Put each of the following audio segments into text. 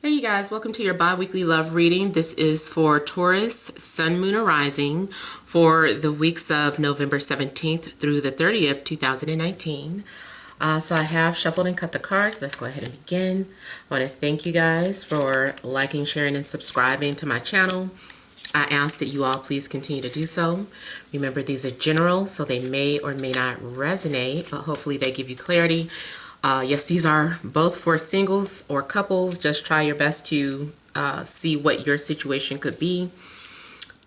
Hey you guys, welcome to your bi-weekly love reading. This is for Taurus, Sun, Moon, or Rising for the weeks of November 17th through the 30th, 2019. So I have shuffled and cut the cards. Let's go ahead and begin. I want to thank you guys for liking, sharing, and subscribing to my channel. I ask that you all please continue to do so. Remember, these are general, so they may or may not resonate, but hopefully they give you clarity. Yes, these are both for singles or couples. Just try your best to see what your situation could be.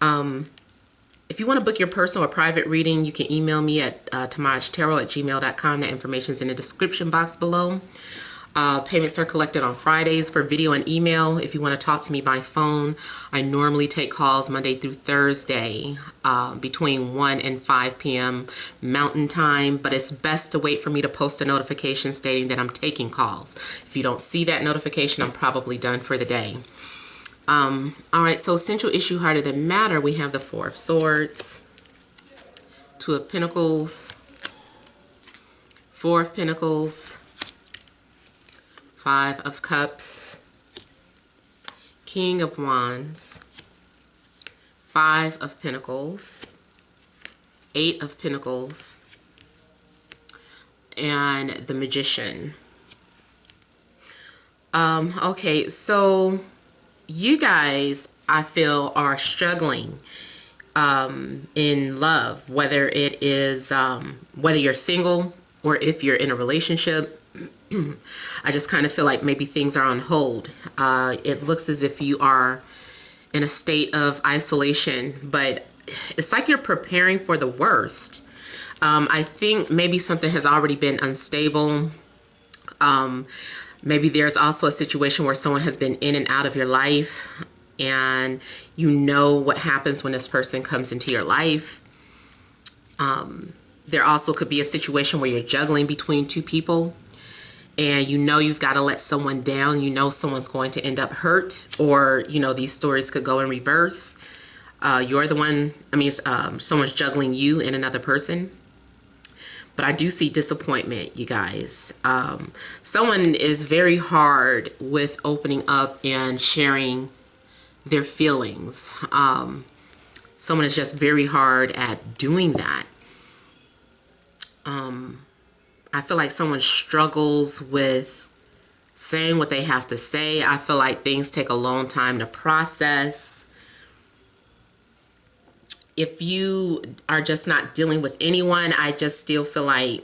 If you want to book your personal or private reading, you can email me at TemajTarot@gmail.com. The information is in the description box below. Payments are collected on Fridays for video and email. If you want to talk to me by phone, I normally take calls Monday through Thursday between 1 and 5 p.m. Mountain Time, but it's best to wait for me to post a notification stating that I'm taking calls. If you don't see that notification, I'm probably done for the day. All right, so central issue, harder than matter, we have the Four of Swords, Two of Pentacles, Four of Pentacles, Five of Cups, King of Wands, Five of Pentacles, Eight of Pentacles, and the Magician. Okay, so you guys, I feel, are struggling in love, whether it is whether you're single or if you're in a relationship. I just kind of feel like maybe things are on hold. It looks as if you are in a state of isolation, but it's like you're preparing for the worst. I think maybe something has already been unstable. Maybe there's also a situation where someone has been in and out of your life, and you know what happens when this person comes into your life. There also could be a situation where you're juggling between two people, and you know you've got to let someone down. You know someone's going to end up hurt, or you know these stories could go in reverse. You're the one, someone's juggling you and another person. But I do see disappointment, you guys. Someone is very hard with opening up and sharing their feelings. Someone is just very hard at doing that. I feel like someone struggles with saying what they have to say. I feel like things take a long time to process. If you are just not dealing with anyone, I just still feel like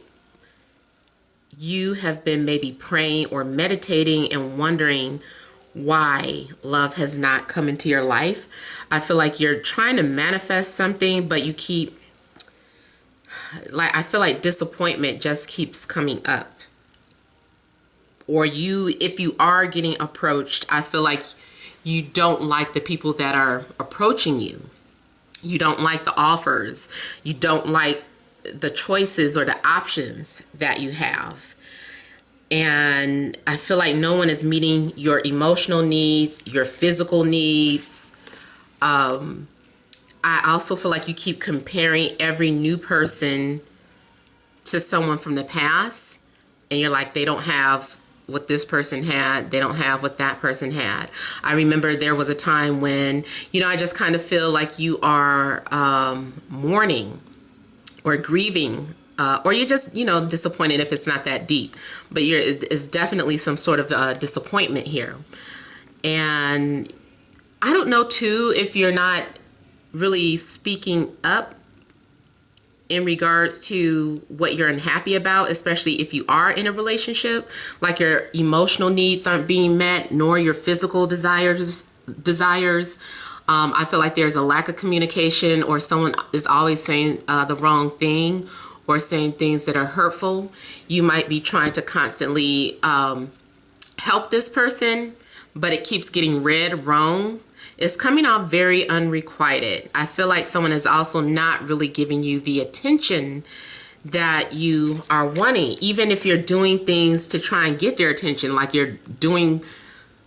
you have been maybe praying or meditating and wondering why love has not come into your life. I feel like you're trying to manifest something, but you keep, I feel like disappointment just keeps coming up. Or if you are getting approached, I feel like you don't like the people that are approaching you. You don't like the offers. You don't like the choices or the options that you have. And I feel like no one is meeting your emotional needs, your physical needs. I also feel like you keep comparing every new person to someone from the past. And you're like, they don't have what this person had, they don't have what that person had. I remember there was a time when, I just kind of feel like you are mourning or grieving, or you're just, disappointed if it's not that deep. But it's definitely some sort of disappointment here. And I don't know, too, if you're not really speaking up in regards to what you're unhappy about, especially if you are in a relationship, like your emotional needs aren't being met, nor your physical desires. I feel like there's a lack of communication, or someone is always saying the wrong thing or saying things that are hurtful. You might be trying to constantly help this person, but it keeps getting read wrong. It's coming off very unrequited. I feel like someone is also not really giving you the attention that you are wanting, even if you're doing things to try and get their attention, like you're doing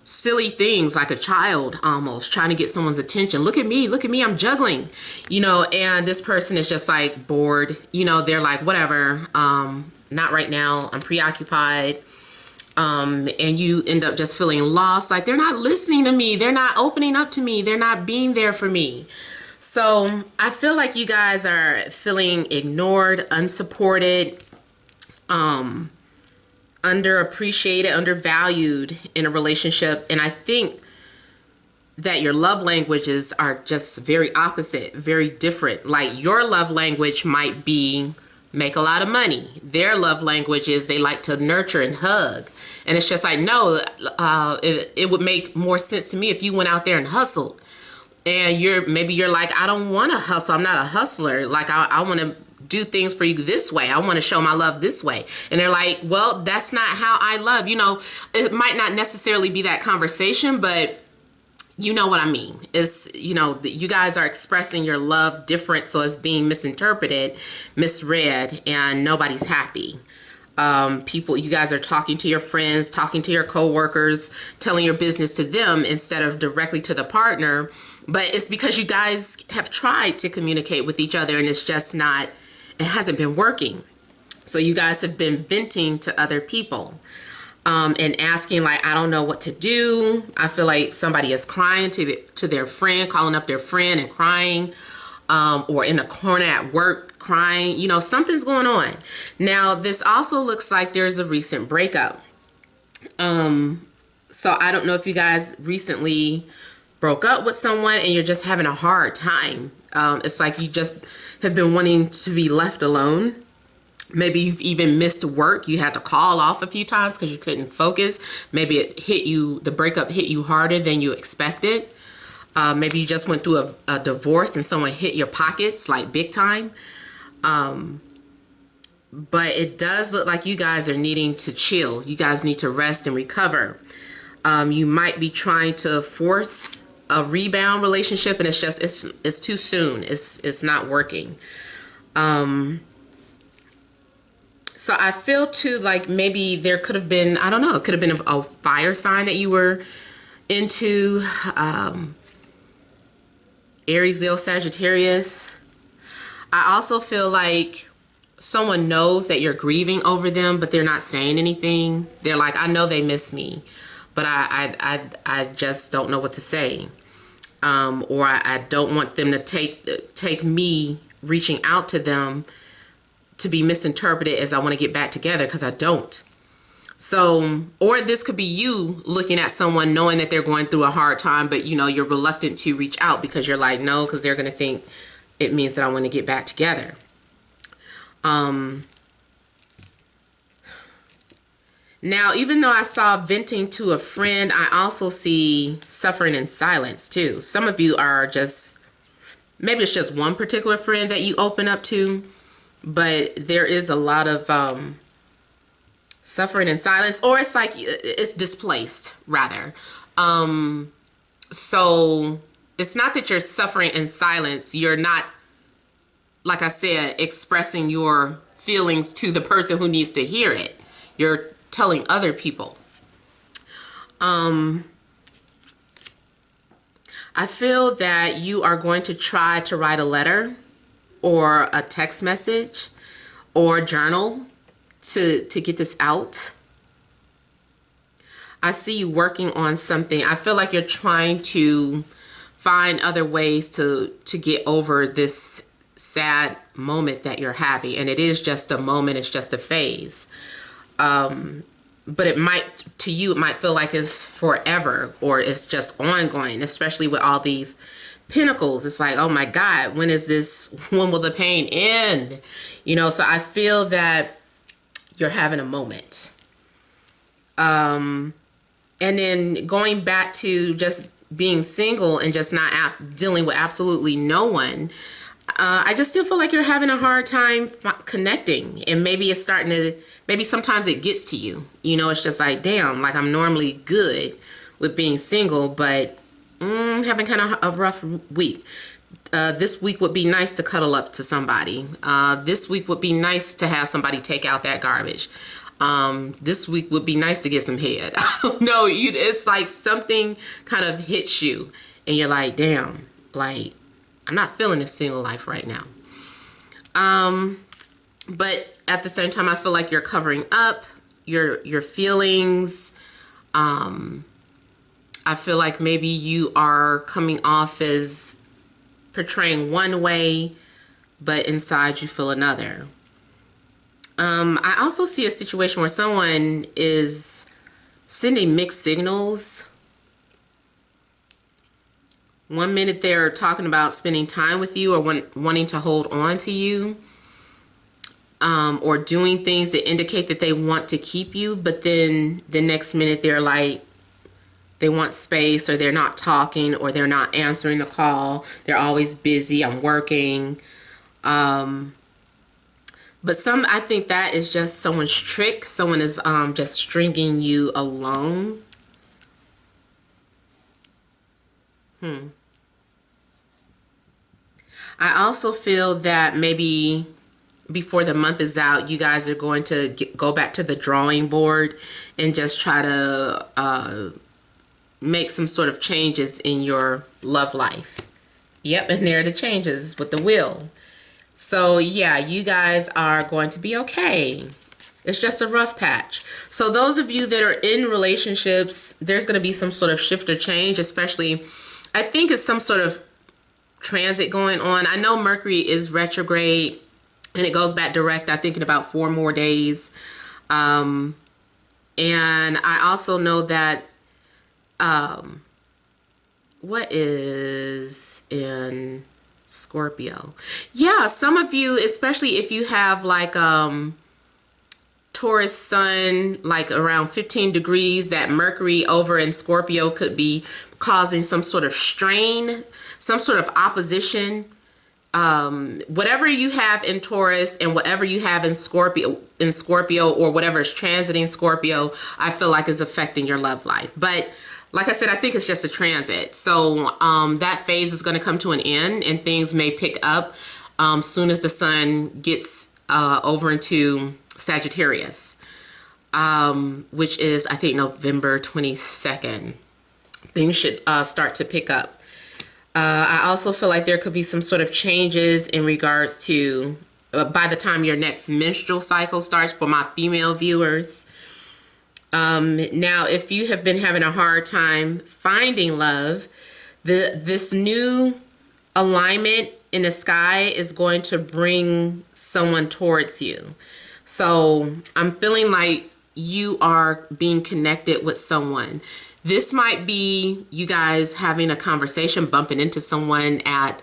silly things like a child, almost trying to get someone's attention. Look at me, I'm juggling, and this person is just like bored. They're like, whatever, not right now, I'm preoccupied. and you end up just feeling lost, like they're not listening to me, they're not opening up to me, they're not being there for me. So I feel like you guys are feeling ignored, unsupported, underappreciated, undervalued in a relationship. And I think that your love languages are just very opposite, very different. Like your love language might be make a lot of money. Their love language is they like to nurture and hug. And it's just like, no, it would make more sense to me if you went out there and hustled. And you're like, I don't want to hustle. I'm not a hustler. Like I want to do things for you this way. I want to show my love this way. And they're like, well, that's not how I love. You know, it might not necessarily be that conversation, but you know what I mean. It's, you know, you guys are expressing your love different, so it's being misinterpreted, misread, and nobody's happy. You guys are talking to your friends, talking to your coworkers, telling your business to them instead of directly to the partner. But it's because you guys have tried to communicate with each other and it's just not, it hasn't been working. So you guys have been venting to other people. And asking like, I don't know what to do. I feel like somebody is crying to their friend, calling up their friend and crying, or in a corner at work crying. You know, something's going on. Now, this also looks like there's a recent breakup. So I don't know if you guys recently broke up with someone and you're just having a hard time. It's like you just have been wanting to be left alone. Maybe you've even missed work. You had to call off a few times because you couldn't focus. Maybe the breakup hit you harder than you expected. Maybe you just went through a divorce and someone hit your pockets like big time. But it does look like you guys are needing to chill. You guys need to rest and recover. You might be trying to force a rebound relationship and it's too soon. It's not working. So I feel too like maybe there could have been, I don't know, it could have been a fire sign that you were into. Aries, Leo, Sagittarius. I also feel like someone knows that you're grieving over them, but they're not saying anything. They're like, I know they miss me, but I just don't know what to say. Or I don't want them to take me reaching out to them to be misinterpreted as I want to get back together, because I don't. So, or this could be you looking at someone knowing that they're going through a hard time, but you know, you're reluctant to reach out because you're like, no, because they're going to think it means that I want to get back together. Now, even though I saw venting to a friend, I also see suffering in silence too. Some of you are just, maybe it's just one particular friend that you open up to, but there is a lot of suffering in silence, or it's like it's displaced rather. So it's not that you're suffering in silence. You're not, like I said, expressing your feelings to the person who needs to hear it. You're telling other people. I feel that you are going to try to write a letter or a text message or journal to get this out. I see you working on something. I feel like you're trying to find other ways to get over this sad moment that you're having. And it is just a moment. It's just a phase. But it might, to you, it might feel like it's forever or it's just ongoing, especially with all these pentacles. It's like, oh my God, when will the pain end? You know, so I feel that you're having a moment. And then going back to just being single and just not dealing with absolutely no one, I just still feel like you're having a hard time connecting. And maybe it's starting to, maybe sometimes it gets to you. You know, it's just like, damn, like I'm normally good with being single, but having kind of a rough week. This week would be nice to cuddle up to somebody. This week would be nice to have somebody take out that garbage. This week would be nice to get some head. I don't know. It's like something kind of hits you and you're like, damn, like I'm not feeling this single life right now. But at the same time, I feel like you're covering up. your feelings. I feel like maybe you are coming off as portraying one way, but inside you feel another. I also see a situation where someone is sending mixed signals. One minute they're talking about spending time with you or wanting to hold on to you, or doing things that indicate that they want to keep you, but then the next minute they're like, they want space, or they're not talking, or they're not answering the call. They're always busy. I'm working. But I think that is just someone's trick. Someone is just stringing you along. I also feel that maybe before the month is out, you guys are going to go back to the drawing board and just try to make some sort of changes in your love life. Yep, and there are the changes with the wheel. So yeah, you guys are going to be okay. It's just a rough patch. So those of you that are in relationships, there's going to be some sort of shift or change, especially, I think it's some sort of transit going on. I know Mercury is retrograde and it goes back direct, I think, in about 4 more days. And I also know that what is in Scorpio? Yeah, some of you, especially if you have like Taurus sun, like around 15 degrees, that Mercury over in Scorpio could be causing some sort of strain, some sort of opposition. Whatever you have in Taurus and whatever you have in Scorpio, or whatever is transiting Scorpio, I feel like is affecting your love life. But like I said, I think it's just a transit. So that phase is going to come to an end, and things may pick up soon as the sun gets over into Sagittarius, which is, I think, November 22nd. Things should start to pick up. I also feel like there could be some sort of changes in regards to by the time your next menstrual cycle starts, for my female viewers. Now, if you have been having a hard time finding love, this new alignment in the sky is going to bring someone towards you. So I'm feeling like you are being connected with someone. This might be you guys having a conversation, bumping into someone at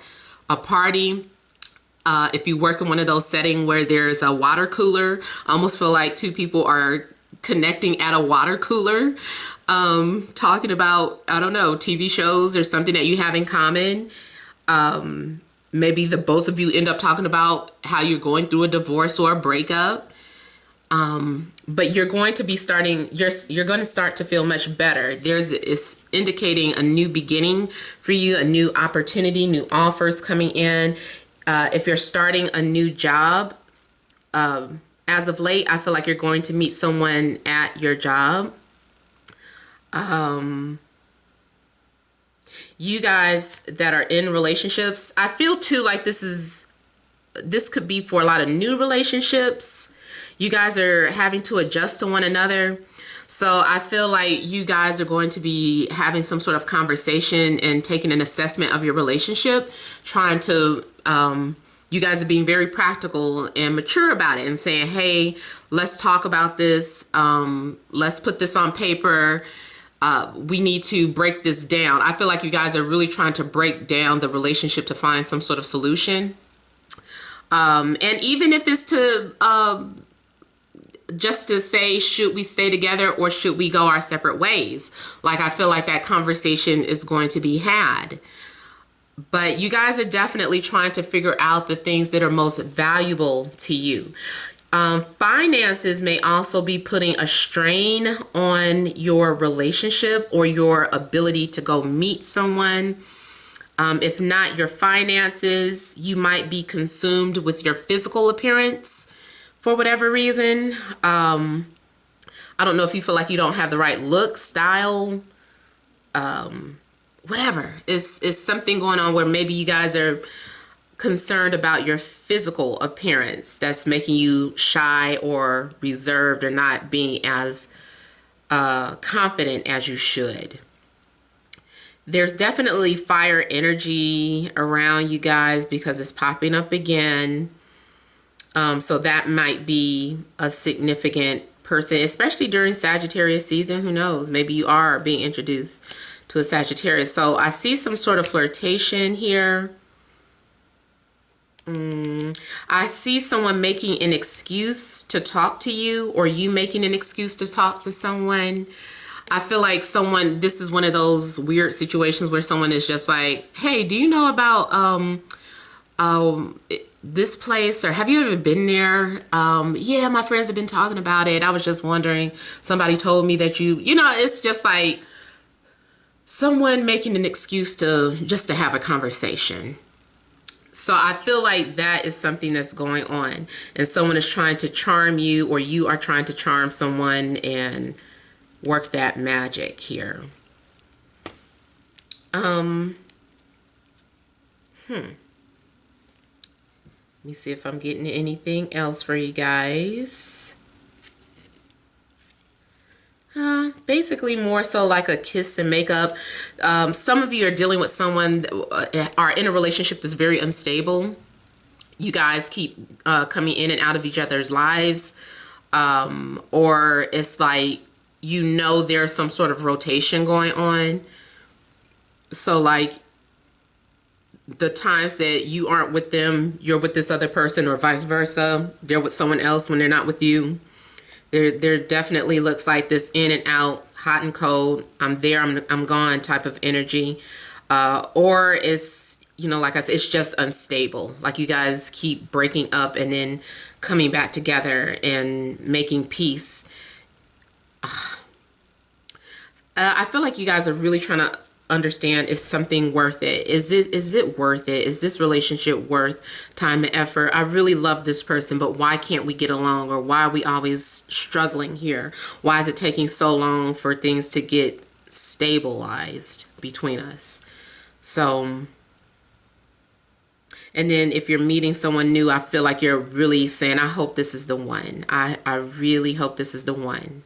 a party. If you work in one of those settings where there's a water cooler, I almost feel like two people are connecting at a water cooler, talking about, I don't know, TV shows or something that you have in common. Maybe the both of you end up talking about how you're going through a divorce or a breakup. But you're going to be starting, you're going to start to feel much better. It's indicating a new beginning for you, a new opportunity, new offers coming in. If you're starting a new job, as of late, I feel like you're going to meet someone at your job. You guys that are in relationships, I feel too like this could be for a lot of new relationships. You guys are having to adjust to one another. So I feel like you guys are going to be having some sort of conversation and taking an assessment of your relationship, trying to, you guys are being very practical and mature about it and saying, hey, let's talk about this. Let's put this on paper. We need to break this down. I feel like you guys are really trying to break down the relationship to find some sort of solution. And even if it's to, just to say, should we stay together or should we go our separate ways? Like, I feel like that conversation is going to be had. But you guys are definitely trying to figure out the things that are most valuable to you. Finances may also be putting a strain on your relationship or your ability to go meet someone. If not your finances, you might be consumed with your physical appearance for whatever reason. I don't know if you feel like you don't have the right look, style, whatever. It's something going on where maybe you guys are concerned about your physical appearance that's making you shy or reserved or not being as confident as you should. There's definitely fire energy around you guys because it's popping up again. So that might be a significant person, especially during Sagittarius season. Who knows? Maybe you are being introduced to a Sagittarius. So I see some sort of flirtation here. I see someone making an excuse to talk to you, or you making an excuse to talk to someone. I feel like this is one of those weird situations where someone is just like, hey, do you know about this place, or have you ever been there? Yeah, my friends have been talking about it. I was just wondering, somebody told me that it's just like someone making an excuse just to have a conversation. So I feel like that is something that's going on, and someone is trying to charm you, or you are trying to charm someone and work that magic here. Let me see if I'm getting anything else for you guys. Basically more so like a kiss and makeup. Some of you are dealing with someone, are in a relationship that's very unstable. You guys keep coming in and out of each other's lives. Or it's like, there's some sort of rotation going on. So like the times that you aren't with them, you're with this other person, or vice versa. They're with someone else when they're not with you. There definitely looks like this in and out, hot and cold, I'm there, I'm gone type of energy. Or it's, like I said, it's just unstable. Like you guys keep breaking up and then coming back together and making peace. I feel like you guys are really trying to understand, is something worth it? Is it worth it? Is this relationship worth time and effort? I really love this person, but why can't we get along? Or why are we always struggling here? Why is it taking so long for things to get stabilized between us? So, and then if you're meeting someone new, I feel like you're really saying, I hope this is the one. I really hope this is the one.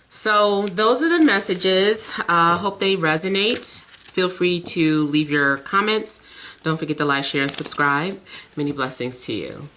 So those are the messages. Hope they resonate. Feel free to leave your comments. Don't forget to like, share, and subscribe. Many blessings to you.